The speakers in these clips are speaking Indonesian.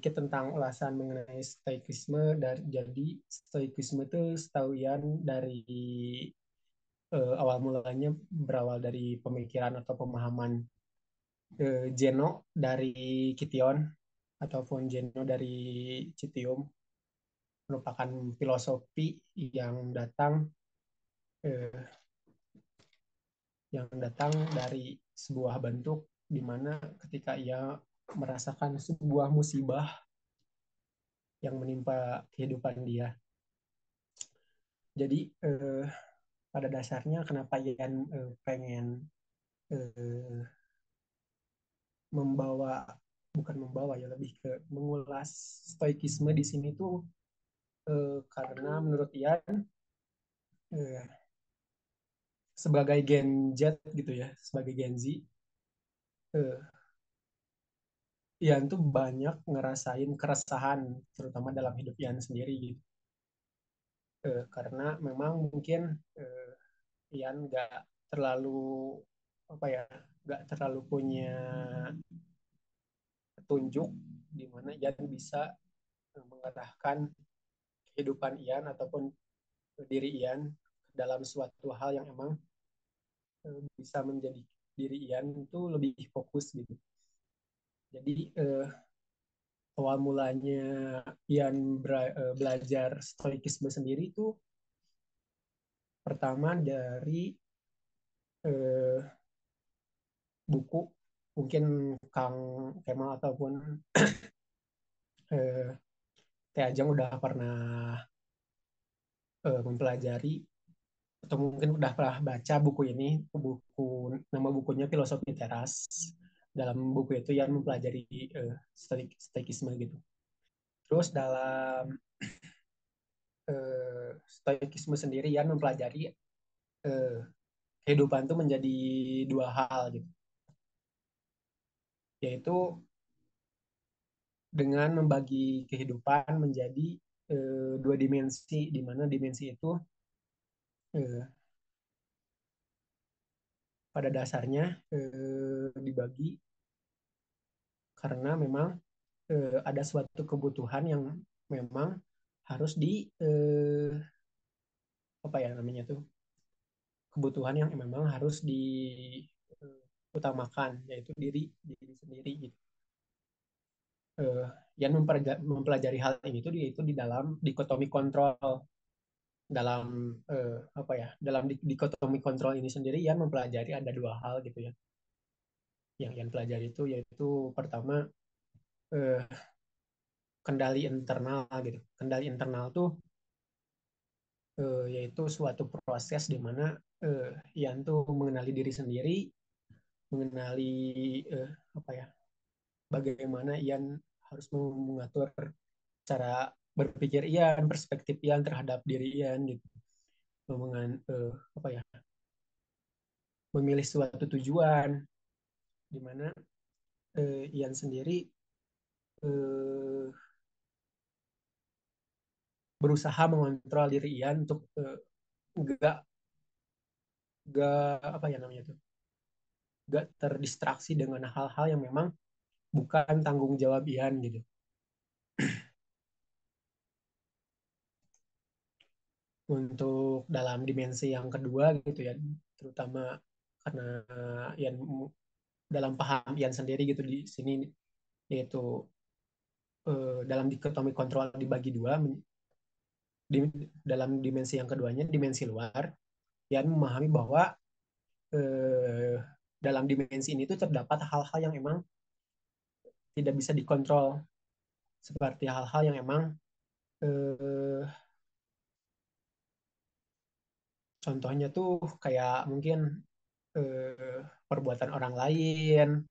sedikit tentang ulasan mengenai stoikisme. Jadi stoikisme itu setahu Ian dari awal mulanya berawal dari pemikiran atau pemahaman Zeno dari Kition ataupun Zeno dari Citium, merupakan filosofi yang eh, datang dari sebuah bentuk di mana ketika ia merasakan sebuah musibah yang menimpa kehidupan dia. Jadi pada dasarnya kenapa Ian pengen eh, membawa bukan membawa ya, lebih ke mengulas stoikisme di sini tuh karena menurut Ian eh, sebagai Gen Z gitu ya, sebagai Gen Z, eh, Ian tuh banyak ngerasain keresahan terutama dalam hidup Ian sendiri gitu. Karena memang mungkin eh, Ian nggak terlalu apa ya, nggak terlalu punya petunjuk di mana Ian bisa mengarahkan kehidupan Ian ataupun diri Ian dalam suatu hal yang emang bisa menjadi diri Ian itu lebih fokus gitu. Jadi awal mulanya Ian belajar stoikisme sendiri itu pertama dari eh, buku, mungkin Kang Kemal ataupun eh, Teh Ajeng udah pernah mempelajari atau mungkin udah pernah baca buku ini. Nama bukunya Filosofi Teras. Dalam buku itu Ian mempelajari stoikisme gitu. Terus dalam stoikisme sendiri Ian mempelajari eh, kehidupan itu menjadi dua hal gitu, yaitu dengan membagi kehidupan menjadi dua dimensi, di mana dimensi itu eh, pada dasarnya dibagi karena memang ada suatu kebutuhan yang memang harus apa ya namanya tuh, kebutuhan yang memang harus diutamakan, yaitu diri sendiri gitu. Yang mempelajari hal ini tuh itu di dalam dikotomi kontrol. Dalam apa ya, dalam dikotomi kontrol ini sendiri ya mempelajari ada dua hal gitu ya, yang pelajari itu yaitu pertama eh, kendali internal gitu. Kendali internal tuh yaitu suatu proses di mana Ian tuh mengenali diri sendiri, mengenali eh, apa ya, bagaimana Ian harus mengatur cara berpikir Ian, perspektif Ian terhadap diri Ian gitu. Apa ya, memilih suatu tujuan di mana Ian sendiri eh, berusaha mengontrol diri Ian untuk nggak apa ya namanya tuh, nggak terdistraksi dengan hal-hal yang memang bukan tanggung jawab Ian gitu. Untuk dalam dimensi yang kedua gitu ya, terutama karena Ian dalam paham Ian sendiri gitu di sini, yaitu dalam dikotomi kontrol dibagi dua, di, dalam dimensi yang keduanya dimensi luar, Ian memahami bahwa eh, dalam dimensi ini tuh terdapat hal-hal yang emang tidak bisa dikontrol, seperti hal-hal yang emang eh, contohnya tuh kayak mungkin perbuatan orang lain,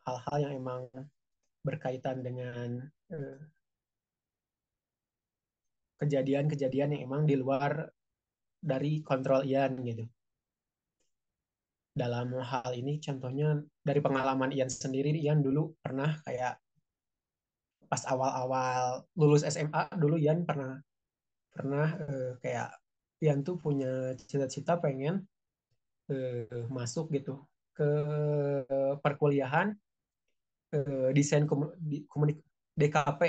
hal-hal yang emang berkaitan dengan eh, kejadian-kejadian yang emang di luar dari kontrol Ian gitu. Dalam hal ini contohnya dari pengalaman Ian sendiri, Ian dulu pernah kayak pas awal-awal lulus SMA dulu Ian pernah pernah kayak Ian tuh punya cita-cita pengen masuk gitu ke perkuliahan desain DKP,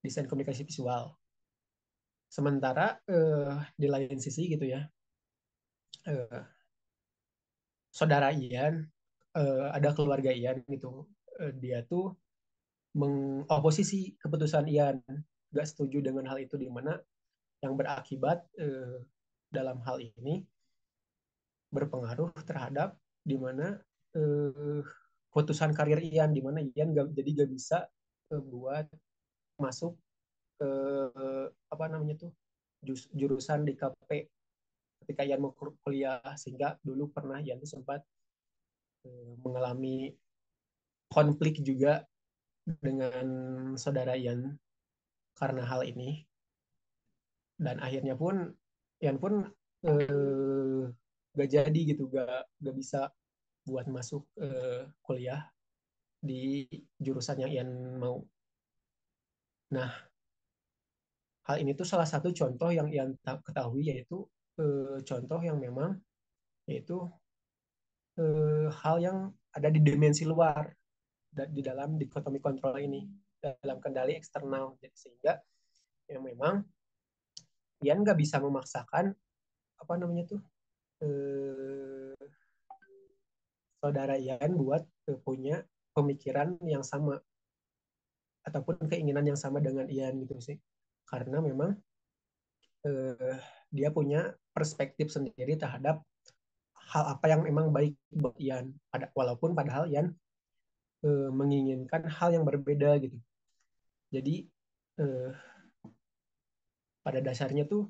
desain komunikasi visual. Sementara di lain sisi gitu ya, eh, saudara Ian, ada keluarga Ian gitu, dia tuh mengoposisi keputusan Ian, gak setuju dengan hal itu, di mana yang berakibat dalam hal ini berpengaruh terhadap di mana eh, keputusan karir Ian, di mana Ian jadi gak bisa buat masuk ke apa namanya tuh jurusan di KP ketika Ian mau kuliah, sehingga dulu pernah Ian tuh sempat mengalami konflik juga dengan saudara Ian karena hal ini, dan akhirnya pun Ian pun eh, gak jadi gitu, gak bisa buat masuk kuliah di jurusan yang Ian mau. Nah, hal ini tuh salah satu contoh yang Ian ketahui, yaitu contoh yang memang yaitu hal yang ada di dimensi luar di dalam dikotomi kontrol ini, dalam kendali eksternal, sehingga yang memang Ian nggak bisa memaksakan apa namanya tuh eh, saudara Ian buat punya pemikiran yang sama ataupun keinginan yang sama dengan Ian gitu sih, karena memang eh, dia punya perspektif sendiri terhadap hal apa yang memang baik buat Ian, walaupun padahal Ian menginginkan hal yang berbeda gitu. Jadi eh, pada dasarnya tuh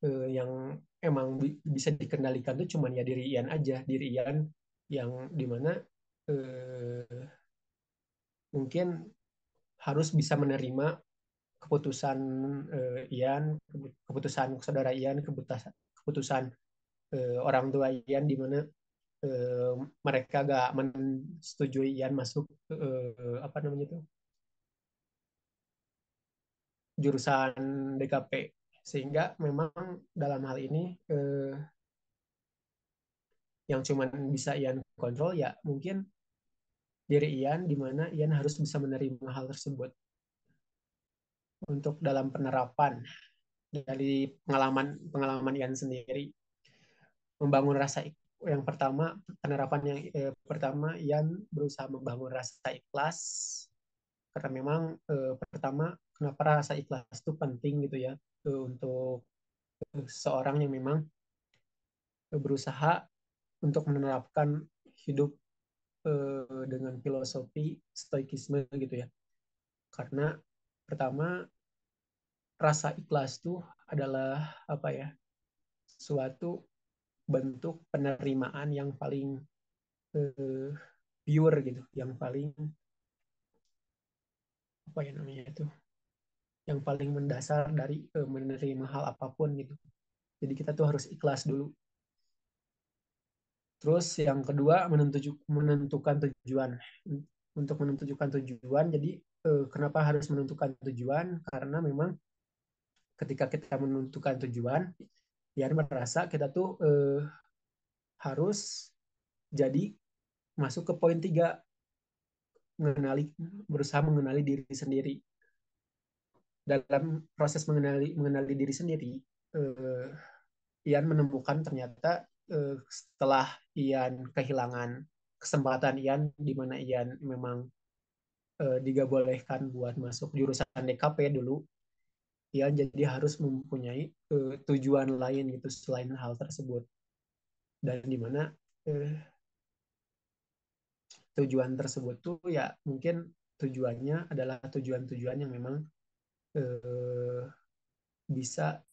yang emang bisa dikendalikan tuh cuman ya diri Ian aja, diri Ian yang dimana eh, mungkin harus bisa menerima keputusan Ian, keputusan saudara Ian, keputusan orang tua Ian, di mana eh, mereka gak mensetujui Ian masuk apa namanya tuh jurusan DKP, sehingga memang dalam hal ini yang cuman bisa Ian kontrol ya mungkin diri Ian, di mana Ian harus bisa menerima hal tersebut. Untuk dalam penerapan dari pengalaman pengalaman Ian sendiri, membangun rasa yang pertama, penerapan yang pertama Ian berusaha membangun rasa ikhlas, karena memang pertama, kenapa rasa ikhlas itu penting gitu ya, untuk seorang yang memang berusaha untuk menerapkan hidup dengan filosofi stoikisme gitu ya. Karena pertama, rasa ikhlas itu adalah apa ya, suatu bentuk penerimaan yang paling eh, pure gitu, yang paling apa ya namanya itu, yang paling mendasar dari menerima hal apapun gitu. Jadi kita tuh harus ikhlas dulu. Terus yang kedua, menentukan tujuan. Untuk menentukan tujuan, jadi kenapa harus menentukan tujuan? Karena memang ketika kita menentukan tujuan, ya merasa kita tuh harus jadi masuk ke poin tiga, mengenali, berusaha mengenali diri sendiri. Dalam proses mengenali diri sendiri, eh, Ian menemukan ternyata setelah Ian kehilangan kesempatan Ian, di mana Ian memang digabolehkan buat masuk jurusan DKP dulu, Ian jadi harus mempunyai tujuan lain gitu selain hal tersebut, dan di mana eh, tujuan tersebut tuh ya mungkin tujuannya adalah tujuan-tujuan yang memang eh, bisa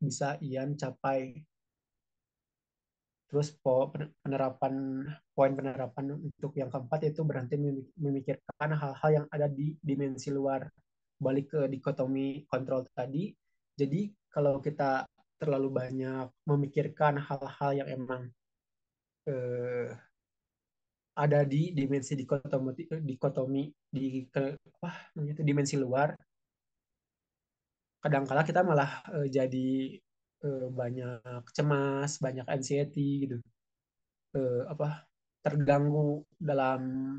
bisa Ian capai. Terus penerapan poin penerapan untuk yang keempat itu berhenti memikirkan hal-hal yang ada di dimensi luar, balik ke dikotomi kontrol tadi. Jadi kalau kita terlalu banyak memikirkan hal-hal yang emang eh, ada di dimensi dikotomi di ke, apa namanya itu, dimensi luar, kadang-kala kita malah jadi banyak cemas, banyak anxiety gitu, apa terganggu dalam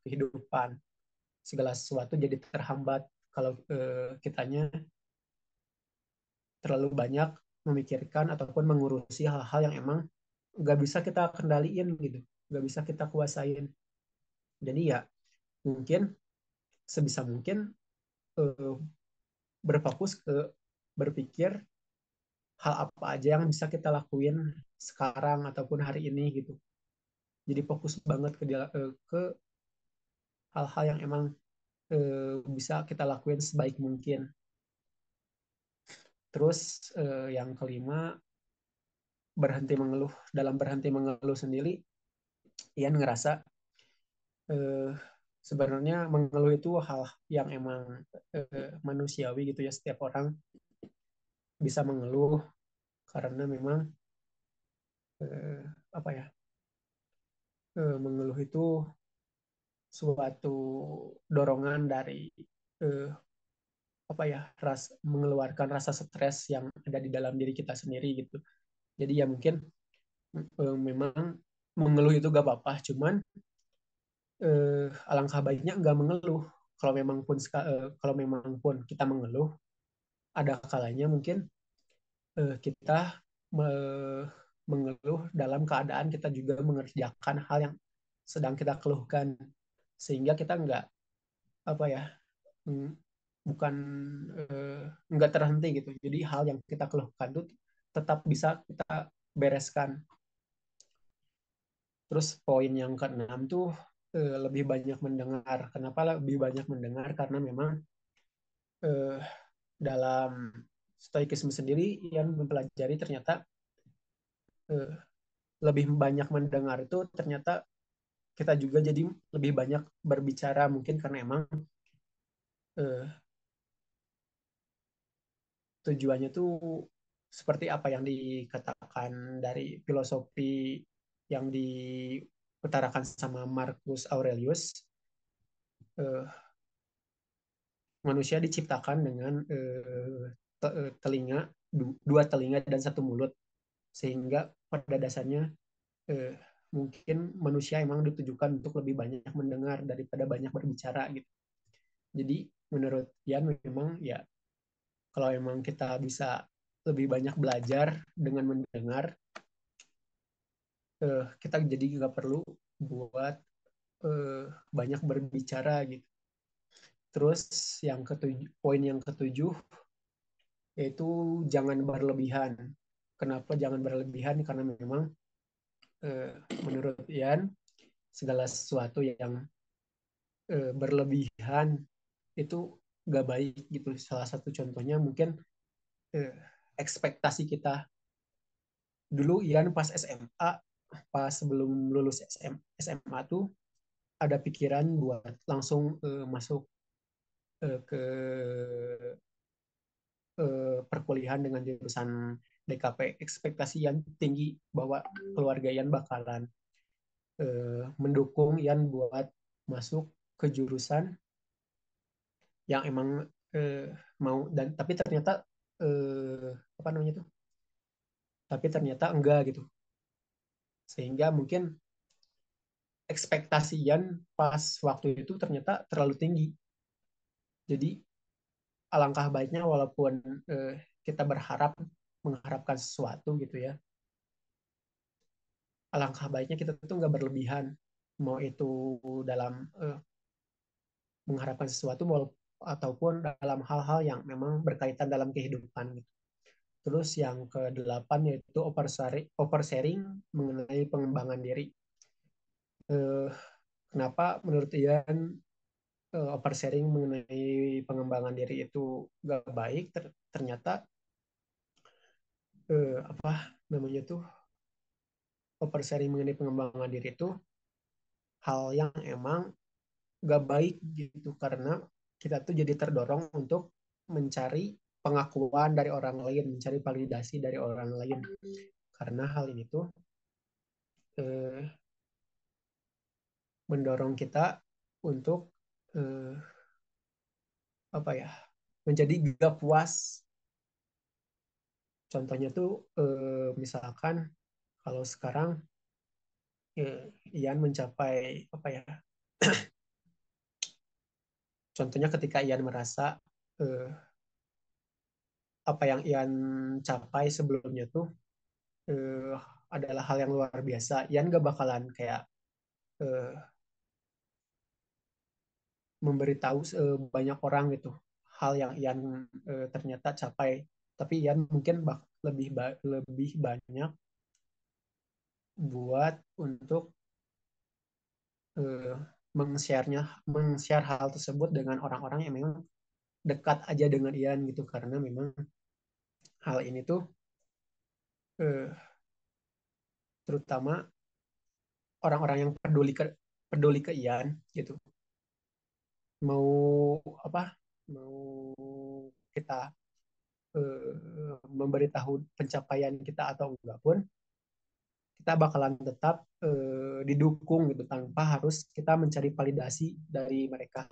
kehidupan. segala sesuatu jadi terhambat kalau kitanya terlalu banyak memikirkan ataupun mengurusi hal-hal yang emang nggak bisa kita kendaliin gitu, nggak bisa kita kuasain. Jadi ya mungkin sebisa mungkin eh, berfokus ke berpikir hal apa aja yang bisa kita lakuin sekarang ataupun hari ini gitu. Jadi fokus banget ke hal-hal yang emang bisa kita lakuin sebaik mungkin. Terus yang kelima, berhenti mengeluh. Dalam berhenti mengeluh sendiri, Ian ngerasa eh, sebenarnya mengeluh itu hal yang emang manusiawi gitu ya. Setiap orang bisa mengeluh karena memang eh, apa ya, mengeluh itu suatu dorongan dari eh, apa ya, mengeluarkan rasa stres yang ada di dalam diri kita sendiri gitu. Jadi ya mungkin memang mengeluh itu gak apa-apa, cuman alangkah baiknya nggak mengeluh. Kalau memang pun kita mengeluh, ada kalanya mungkin kita mengeluh dalam keadaan kita juga mengerjakan hal yang sedang kita keluhkan, sehingga kita nggak apa ya, mm, bukan eh, nggak terhenti gitu. Jadi hal yang kita keluhkan itu tetap bisa kita bereskan. Terus poin yang keenam tuh lebih banyak mendengar. Kenapa lebih banyak mendengar? Karena memang eh, dalam stoikisme sendiri yang mempelajari ternyata eh, lebih banyak mendengar itu ternyata kita juga jadi lebih banyak berbicara, mungkin karena emang eh, tujuannya tuh seperti apa yang dikatakan dari filosofi yang diutarakan sama Marcus Aurelius. Manusia diciptakan dengan telinga, dua telinga dan satu mulut, sehingga pada dasarnya eh, mungkin manusia emang ditujukan untuk lebih banyak mendengar daripada banyak berbicara gitu. Jadi menurut Ian memang ya, kalau emang kita bisa lebih banyak belajar dengan mendengar, kita jadi nggak perlu buat banyak berbicara gitu. Terus poin yang ketujuh yaitu jangan berlebihan. Kenapa jangan berlebihan? Karena memang eh, menurut Ian segala sesuatu yang berlebihan itu gak baik gitu. Salah satu contohnya mungkin eh, ekspektasi kita dulu. Ian pas SMA, pas sebelum lulus SMA tuh ada pikiran buat langsung masuk ke perkuliahan dengan jurusan DKP. Ekspektasi yang tinggi bahwa keluarga Ian bakalan mendukung Ian buat masuk ke jurusan yang emang mau, dan tapi ternyata apa namanya tuh, tapi ternyata enggak gitu, sehingga mungkin ekspektasi Ian pas waktu itu ternyata terlalu tinggi. Jadi alangkah baiknya walaupun eh, kita mengharapkan sesuatu gitu ya, alangkah baiknya kita tuh nggak berlebihan, mau itu dalam mengharapkan sesuatu ataupun dalam hal-hal yang memang berkaitan dalam kehidupan gitu. Terus yang kedelapan yaitu oversharing mengenai pengembangan diri. Eh, Kenapa menurut Ian oversharing mengenai pengembangan diri itu gak baik? Ternyata apa namanya tuh, oversharing mengenai pengembangan diri itu hal yang emang gak baik gitu, karena kita tuh jadi terdorong untuk mencari pengakuan dari orang lain, mencari validasi dari orang lain. Karena hal ini tuh eh, mendorong kita untuk eh, apa ya, menjadi gak puas. Contohnya tuh misalkan kalau sekarang Ian mencapai apa ya, Contohnya ketika Ian merasa eh, apa yang Ian capai sebelumnya tuh eh, adalah hal yang luar biasa. Ian gak bakalan kayak eh, memberitahu banyak orang gitu hal yang Ian ternyata capai. Tapi Ian mungkin lebih banyak buat untuk eh, meng-share hal tersebut dengan orang-orang yang memang dekat aja dengan Ian gitu karena memang hal ini tuh eh, terutama orang-orang yang peduli ke Ian gitu mau apa mau kita memberitahu pencapaian kita atau enggak pun kita bakalan tetap didukung gitu tanpa harus kita mencari validasi dari mereka